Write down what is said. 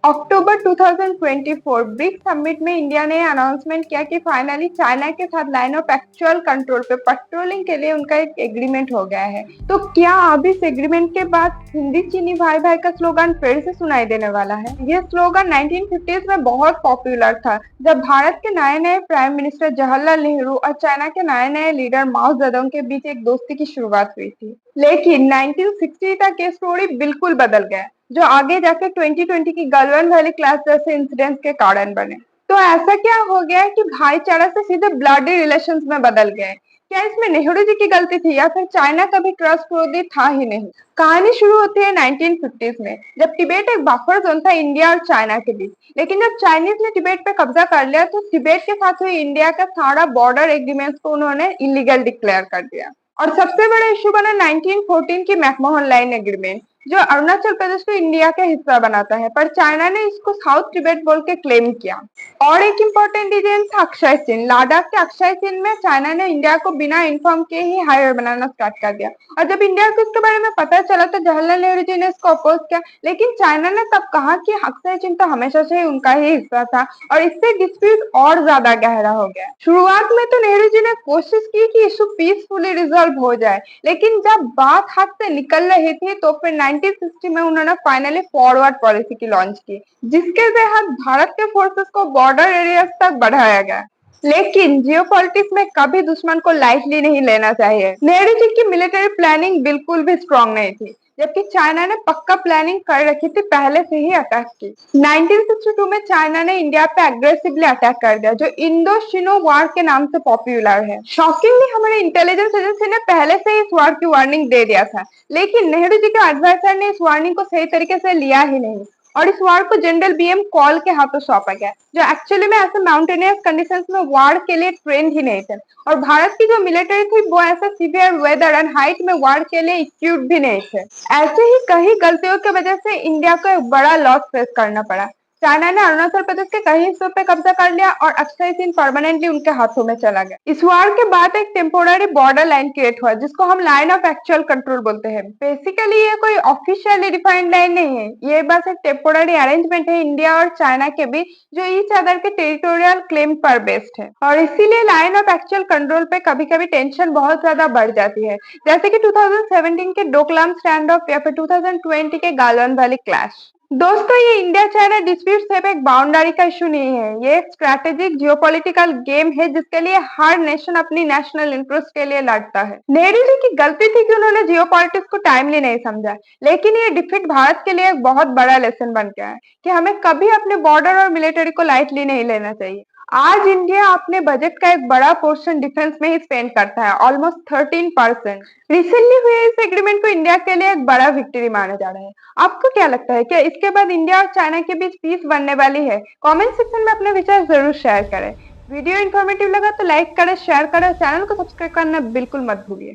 अक्टूबर 2024 BRICS summit में India ने announcement किया कि फाइनली चाइना के साथ लाइन ऑफ एक्चुअल कंट्रोल पे पेट्रोलिंग के लिए उनका एक एग्रीमेंट हो गया है। तो क्या अब इस एग्रीमेंट के बाद हिंदी चीनी भाई भाई का स्लोगन फिर से सुनाई देने वाला है? यह स्लोगन 1950s में बहुत पॉपुलर था, जब भारत के नए नए प्राइम मिनिस्टर जवाहरलाल नेहरू और चाइना के नए नए लीडर माओ जेडोंग के बीच एक दोस्ती की शुरुआत हुई थी। लेकिन 1960 तक ये स्टोरी बिल्कुल बदल गया, जो आगे जाके 2020 की गलवान वैली क्लास जैसे इंसिडेंट्स के कारण बने। तो ऐसा क्या हो गया है कि भाईचारा से सीधे ब्लडी रिलेशंस में बदल गए? क्या इसमें नेहरू जी की गलती थी या फिर चाइना का भी ट्रस्ट विरोधी था ही नहीं? कहानी शुरू होती है 1950s में, जब तिब्बत एक बफर जोन था इंडिया और चाइना के बीच। लेकिन जब चाइनीज ने तिब्बत पे कब्जा कर लिया तो तिब्बत के साथ हुई इंडिया का सारा बॉर्डर एग्रीमेंट्स को उन्होंने इलीगल डिक्लेयर कर दिया। और सबसे बड़ा इशू बना 1914 की मैकमोहन लाइन एग्रीमेंट, जो अरुणाचल प्रदेश को इंडिया का हिस्सा बनाता है, पर चाइना ने इसको साउथ तिब्बत बोल के क्लेम किया। और एक इम्पोर्टेंट डिटेल था अक्षय चिन्ह। लद्दाख के अक्षय चिन्ह में चाइना ने इंडिया को बिना इन्फॉर्म किए ही हाईवे बनाना स्टार्ट कर दिया। और जब इंडिया को इसके बारे में पता चला तो जवाहरलाल नेहरू जी ने इसको अपोज किया, लेकिन चाइना ने तब कहा कि अक्षय चिन्ह तो हमेशा से ही उनका ही हिस्सा था, और इससे डिस्प्यूट और ज्यादा गहरा हो गया। शुरुआत में तो नेहरू जी ने कोशिश की कि इशू पीसफुली रिजॉल्व हो जाए, लेकिन जब बात हाथ से निकल रही थी तो फिर 1960 में उन्होंने फाइनली फॉरवर्ड पॉलिसी की लॉन्च की, जिसके तहत भारत के फोर्सेस को बॉर्डर एरियाज तक बढ़ाया गया। लेकिन जियोपॉलिटिक्स में कभी दुश्मन को लाइटली नहीं लेना चाहिए। नेहरू जी की मिलिट्री प्लानिंग बिल्कुल भी स्ट्रांग नहीं थी, जबकि चाइना ने पक्का प्लानिंग कर रखी थी, पहले से ही अटैक की। 1962 में चाइना ने इंडिया पे अग्रेसिवली अटैक कर दिया, जो इंडो चिनो वार के नाम से पॉपुलर है। शॉकिंगली हमारे इंटेलिजेंस एजेंसी ने पहले से ही इस वार की वार्निंग दे दिया था, लेकिन नेहरू जी के एडवाइजर ने इस वार्निंग को सही तरीके से लिया ही नहीं, और इस वार को जनरल बीएम कॉल के हाथों सौंपा गया, जो एक्चुअली में ऐसे माउंटेनियस कंडीशंस में वार के लिए ट्रेंड ही नहीं थे। और भारत की जो मिलिट्री थी वो ऐसा सीवियर वेदर एंड हाइट में वार के लिए इक्विप्ड भी नहीं थे। ऐसे ही कई गलतियों की वजह से इंडिया को एक बड़ा लॉस फेस करना पड़ा। चाइना ने अरुणाचल प्रदेश के कई हिस्सों पे कब्जा कर लिया और अक्षय चिन्ह परमानेंटली उनके हाथों में चला गया। इस वार के बाद एक टेम्पोररी बॉर्डर लाइन क्रिएट हुआ, जिसको हम लाइन ऑफ एक्चुअल कंट्रोल बोलते हैं। बेसिकली ये कोई ऑफिशियली डिफाइंड लाइन नहीं है, ये बस एक टेम्पोररी अरेंजमेंट है इंडिया और चाइना के बीच, जो ईच अदर के टेरिटोरियल क्लेम पर बेस्ड है। और इसीलिए लाइन ऑफ एक्चुअल कंट्रोल पे कभी कभी टेंशन बहुत ज्यादा बढ़ जाती है, जैसे कि 2017 के डोकलाम स्टैंड ऑफ या फिर 2020 के गालवान वैली क्लैश। दोस्तों, ये इंडिया चाइना डिस्प्यूट सिर्फ एक बाउंड्री का इशू नहीं है, ये एक स्ट्रैटेजिक जियोपॉलिटिकल गेम है, जिसके लिए हर नेशन अपनी नेशनल इंटरेस्ट के लिए लड़ता है। नेहरू जी की गलती थी कि उन्होंने जियोपॉलिटिक्स को टाइमली नहीं समझा, लेकिन ये डिफीट भारत के लिए एक बहुत बड़ा लेसन बन गया है कि हमें कभी अपने बॉर्डर और मिलिट्री को लाइटली नहीं लेना चाहिए। आज इंडिया अपने बजट का एक बड़ा पोर्शन डिफेंस में ही स्पेंड करता है, ऑलमोस्ट 13%। रिसेंटली हुए इस एग्रीमेंट को इंडिया के लिए एक बड़ा विक्ट्री माना जा रहा है। आपको क्या लगता है, क्या इसके बाद इंडिया और चाइना के बीच पीस बनने वाली है? कमेंट सेक्शन में अपने विचार जरूर शेयर करें। वीडियो इन्फॉर्मेटिव लगा तो लाइक करें, शेयर करें, चैनल को सब्सक्राइब करना बिल्कुल मत भूलिए।